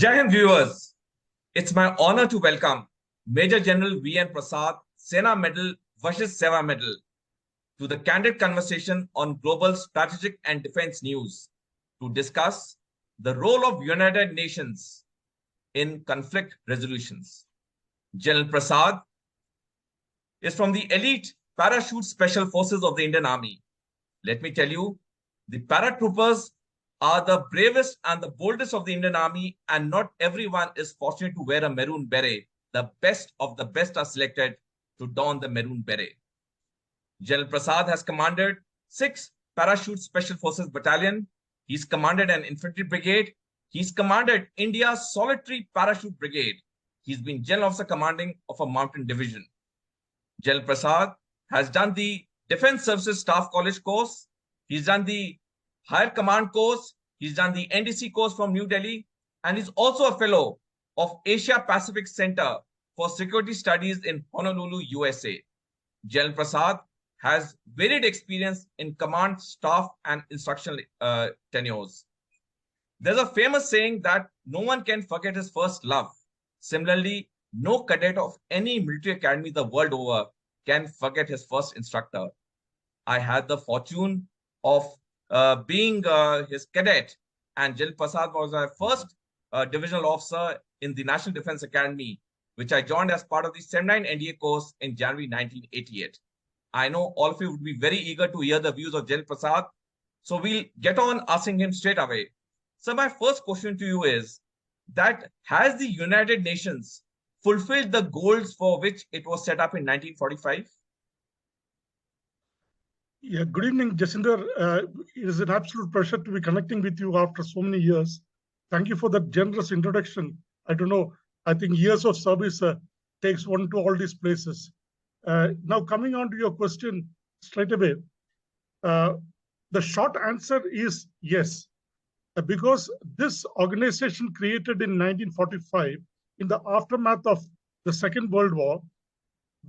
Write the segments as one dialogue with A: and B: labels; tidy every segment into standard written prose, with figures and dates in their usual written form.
A: Jai Hind viewers, it's my honor to welcome Major General V.N. Prasad, Sena Medal versus Seva Medal, to the candid conversation on global strategic and defense news to discuss the role of United Nations in conflict resolutions. General Prasad is from the elite parachute special forces of the Indian Army. Let me tell you, the paratroopers are the bravest and the boldest of the Indian Army, and not everyone is fortunate to wear a maroon beret. The best of the best are selected to don the maroon beret. General Prasad has commanded 6 Parachute Special Forces Battalion. He's commanded an infantry brigade. He's commanded India's solitary parachute brigade. He's been General Officer commanding of a mountain division. General Prasad has done the Defense Services Staff College course. He's done the Higher Command course. He's done the NDC course from New Delhi. And he's also a fellow of Asia Pacific Center for Security Studies in Honolulu, USA. General Prasad has varied experience in command, staff, and instructional tenures. There's a famous saying that no one can forget his first love. Similarly, no cadet of any military academy the world over can forget his first instructor. I had the fortune of being his cadet, and General Prasad was my first divisional officer in the National Defense Academy, which I joined as part of the 79 NDA course in January 1988. I know all of you would be very eager to hear the views of General Prasad, so we'll get on asking him straight away. So my first question to you is that has the United Nations fulfilled the goals for which it was set up in 1945?
B: Yeah, good evening, Jasinder. It is an absolute pleasure to be connecting with you after so many years. Thank you for that generous introduction. I don't know, I think years of service takes one to all these places. Now, coming on to your question straight away, the short answer is yes, because this organization created in 1945 in the aftermath of the Second World War,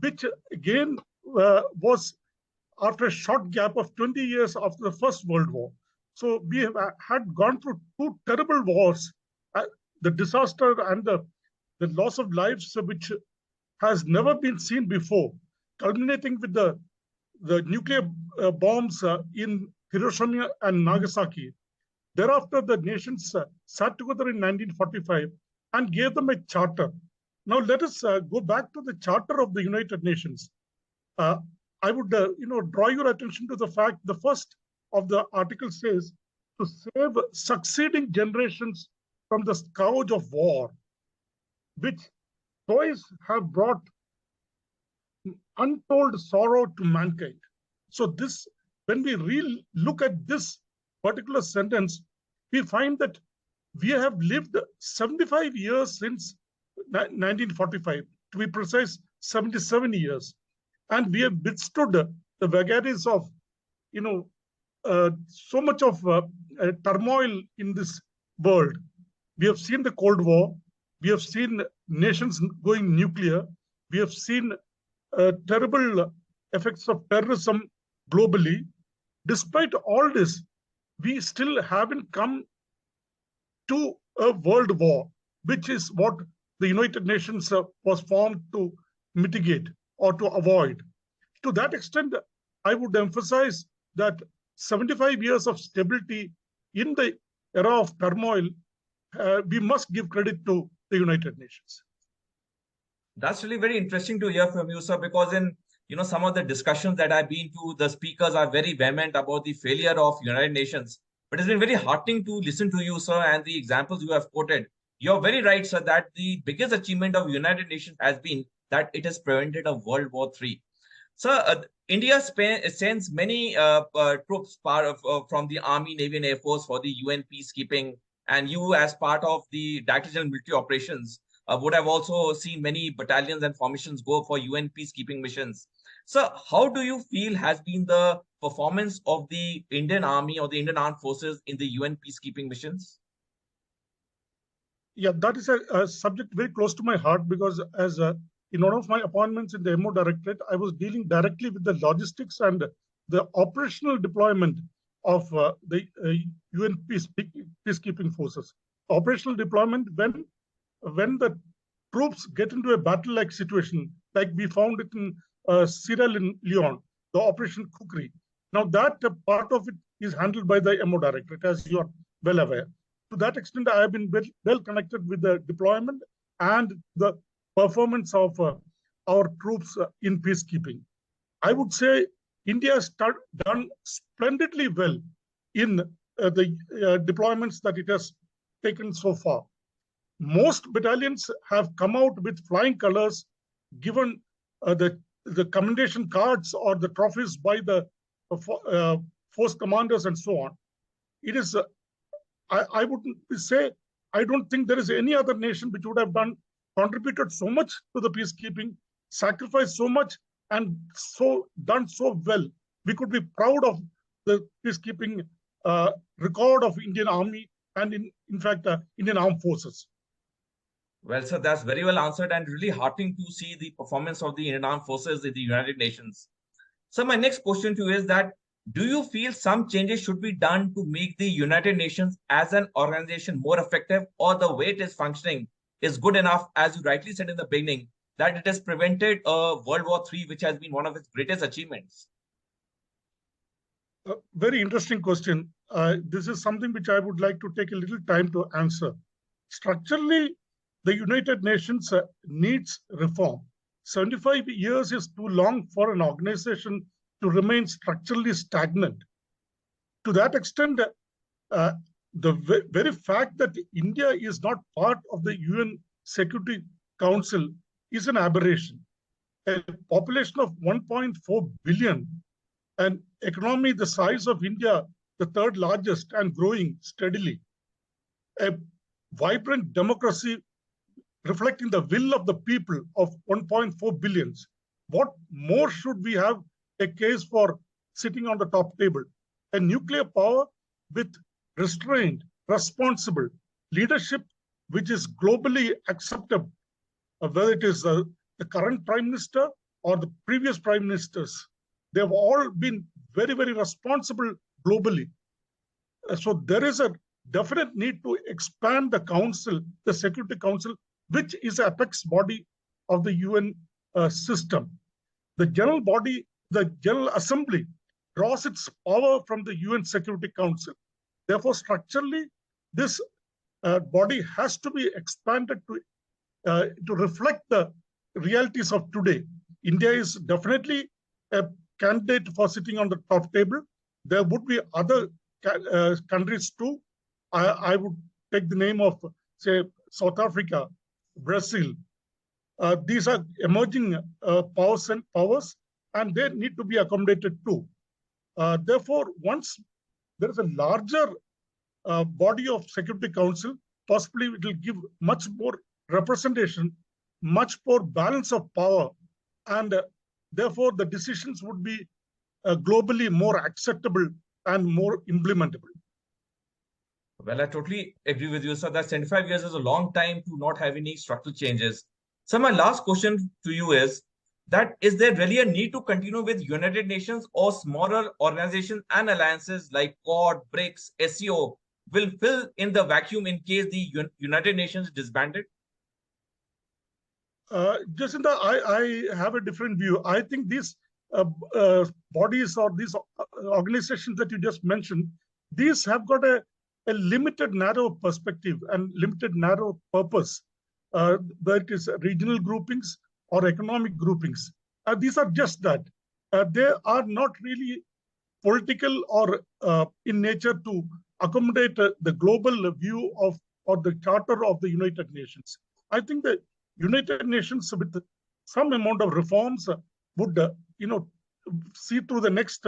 B: which again was after a short gap of 20 years after the First World War. So we have had gone through 2 terrible wars, the disaster and the loss of lives, which has never been seen before, culminating with the nuclear bombs in Hiroshima and Nagasaki. Thereafter, the nations sat together in 1945 and gave them a charter. Now, let us go back to the Charter of the United Nations. I would draw your attention to the fact the first of the article says to save succeeding generations from the scourge of war, which toys have brought untold sorrow to mankind. So this, when we look at this particular sentence, we find that we have lived 75 years since 1945, to be precise, 77 years. And we have withstood the vagaries of, so much of turmoil in this world. We have seen the Cold War. We have seen nations going nuclear. We have seen terrible effects of terrorism globally. Despite all this, we still haven't come to a world war, which is what the United Nations was formed to mitigate or to avoid. To that extent, I would emphasize that 75 years of stability in the era of turmoil, we must give credit to the United Nations.
A: That's really very interesting to hear from you, sir, because in some of the discussions that I've been to, the speakers are very vehement about the failure of United Nations. But it's been very heartening to listen to you, sir, and the examples you have quoted. You're very right, sir, that the biggest achievement of United Nations has been that it has prevented a World War III. So India sends many troops from the Army, Navy, and Air Force for the UN peacekeeping. And you, as part of the Director General Military Operations, would have also seen many battalions and formations go for UN peacekeeping missions. So how do you feel has been the performance of the Indian Army or the Indian Armed Forces in the UN peacekeeping missions?
B: Yeah, that is a subject very close to my heart, because as in one of my appointments in the MO Directorate, I was dealing directly with the logistics and the operational deployment of the UN peacekeeping forces. operational deployment when the troops get into a battle-like situation, like we found it in Sierra Leone, the Operation Kukri. Now that part of it is handled by the MO Directorate, as you are well aware. To that extent, I have been well connected with the deployment and the performance of our troops in peacekeeping. I would say India has done splendidly well in the deployments that it has taken so far. Most battalions have come out with flying colors, given the commendation cards or the trophies by the force commanders and so on. It is, I would say, I don't think there is any other nation which would have contributed so much to the peacekeeping, sacrificed so much, and done so well. We could be proud of the peacekeeping record of Indian Army and in fact, Indian Armed Forces.
A: Well, sir, that's very well answered and really heartening to see the performance of the Indian Armed Forces in the United Nations. So my next question to you is that, do you feel some changes should be done to make the United Nations as an organization more effective, or the way it is functioning is good enough, as you rightly said in the beginning, that it has prevented World War III, which has been one of its greatest achievements?
B: Very interesting question. This is something which I would like to take a little time to answer. Structurally, the United Nations needs reform. 75 years is too long for an organization to remain structurally stagnant. To that extent, the very fact that India is not part of the UN Security Council is an aberration. A population of 1.4 billion, an economy the size of India, the third largest and growing steadily, a vibrant democracy reflecting the will of the people of 1.4 billions. What more should we have a case for sitting on the top table? A nuclear power with restrained, responsible leadership, which is globally accepted, whether it is the current Prime Minister or the previous Prime Ministers. They have all been very, very responsible globally. So there is a definite need to expand the council, the Security Council, which is the apex body of the UN system. The general body, the General Assembly, draws its power from the UN Security Council. Therefore, structurally, this body has to be expanded to reflect the realities of today. India is definitely a candidate for sitting on the top table. There would be other countries too. I would take the name of, say, South Africa, Brazil. These are emerging powers, and they need to be accommodated too. Therefore, once there is a larger body of Security Council, possibly it will give much more representation, much more balance of power, and therefore the decisions would be globally more acceptable and more implementable.
A: Well, I totally agree with you, sir. That 75 years is a long time to not have any structural changes. So my last question to you is that, is there really a need to continue with United Nations, or smaller organizations and alliances like Quad, BRICS, SEO will fill in the vacuum in case the United Nations is disbanded?
B: Jacinta, I have a different view. I think these bodies or these organizations that you just mentioned, these have got a limited, narrow perspective and limited, narrow purpose. Whether it is regional groupings or economic groupings. These are just that. They are not really political or in nature to accommodate the global view of or the charter of the United Nations. I think the United Nations, with some amount of reforms, would see through the next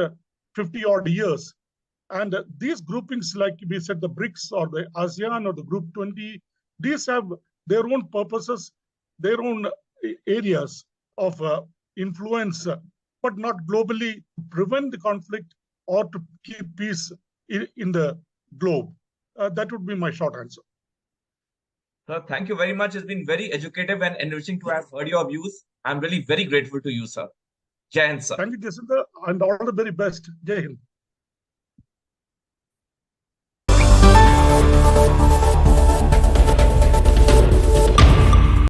B: 50 odd years. And these groupings, like we said, the BRICS or the ASEAN or the Group 20, these have their own purposes, their own areas of influence, but not globally to prevent the conflict or to keep peace in the globe. That would be my short answer.
A: Sir, thank you very much. It's been very educative and enriching to have heard your views. I'm really very grateful to you, sir. Jai Hind, sir.
B: Thank you, Jacinta, and all the very best. Jai Hind.